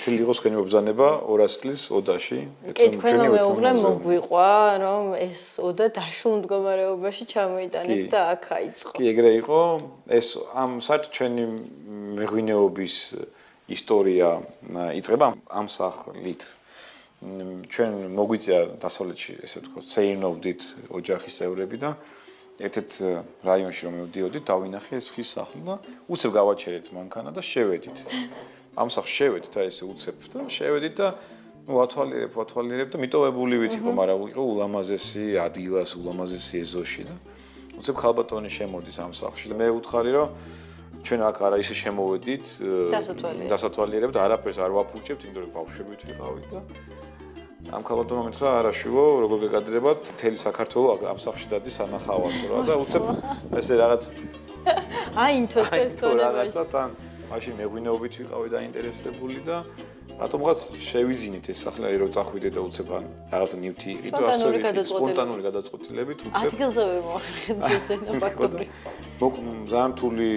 თილი იყოს თქვენი მობრძანება 200 წლის ოდაში. კი, თქვენო მეუღლე მოგვიყვა, რომ ეს ოდა დაშლილ მდგომარეობაში ჩამოიტანეს და აქ აიწყო. კი, ეგრე იყო. ეს ამ საერთოდ ჩვენი მეღვინეობის ისტორია იწყება ამ სახლით. ჩვენ მოგვიწია დასავლეთში, ესე ვთქვათ, ცეირნოვდით ოჯახის წევრები და ერთ-ერთ რაიონში რომ მივდიოდით, დავინახე ეს ხის სახლი და უცებ გავაჩერეთ მანქანა და შევედით. ამ სახლს შევედით, აი ესე უცებ და შევედით და ვათვალიერებ და მიტოვებული ვით იყო, მაგრამ იყო ულამაზესი ადგილას, ულამაზესი ეზოში და უცებ ხალბატონი შემოდის ამ სახლში და მე ვუთხარი რომ ჩვენ აქ არა ისე შემოვედით დასათვალიერებ და არაფერს არ ვაფუჭებთ, იმიტომ რომ ბავშვებით ვიყავით და ამ ხალბატონმა მითხრა არაშვილო, როგორ გეკადრებათ, მთელი საქართველოს ამ სახლში დადის ანახავათო რა და უცებ ესე რაღაც აინთოს რაღაცა თან მაშინ მეღვინეობით ვიყავი დაინტერესებული და რატომღაც შევიძინით ეს სახლი რომ წახვიდე და უცებ ან რაღაცა ნივთი იყიდო ასე სპონტანური გადაწყვეტილებით უცებ ადგილზე ვიმოახერხეთ ზენა ფაქტორი ძალიან რთული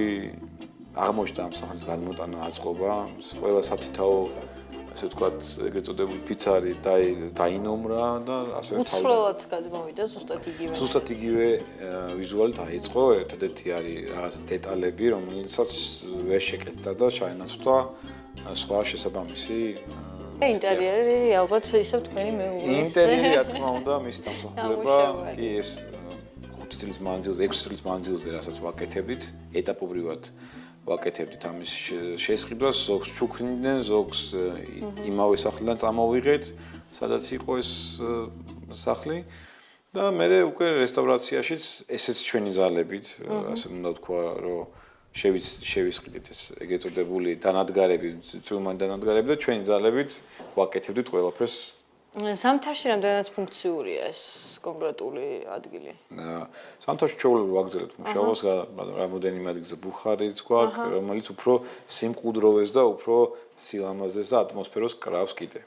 აღმოჩნდა ამ სახლის გადმოტანა აწყობა ყველა სათითაო ასე ვთქვათ ეგრეთ წოდებული ფიცარი დაინომრა და ასე უცვლელად გადმოვიდა ზუსტად იგივე ვიზუალი დაიწყო ერთადერთი არის რაღაც დეტალები რომელსაც ვერ შეკეთდა და ჩაენაცვლა სხვა შესაბამისი ინტერიერი ალბათ ისევ თქვენი მეუღლის ინტერიერი რა თქმა უნდა მის დამსახურება კი ეს 5 წლის მანძილზე 6 წლის მანძილზე რასაც ვაკეთებდით ეტაპობრივად ვაკეთებდით ამის შესყიდვას ზოგს ჩუქრინდნენ ზოგს იმავე სახლიდან წამოვიღეთ სადაც იყო ეს სახლი და მე უკვე რესტავრაციაშიც ესეც ჩვენი ძალებით ასე უნდა ვთქვა რომ შევისყიდეთ ეს ეგრეთ წოდებული დანადგარები, წვიმიანი დანადგარები და ჩვენი ძალებით ვაკეთებდით ყველაფერს. სამთარში რამდენად ფუნქციურია ეს კონკრეტული ადგილი? სამთარში ჩვეულებრივ ვაგრძელებთ მუშაობას, რამოდენიმე ადგილზე ბუხარიც გვაქვს, რომელიც უფრო სიმყუდროვეს და უფრო სილამაზეს და ატმოსფეროს კრავს კიდე.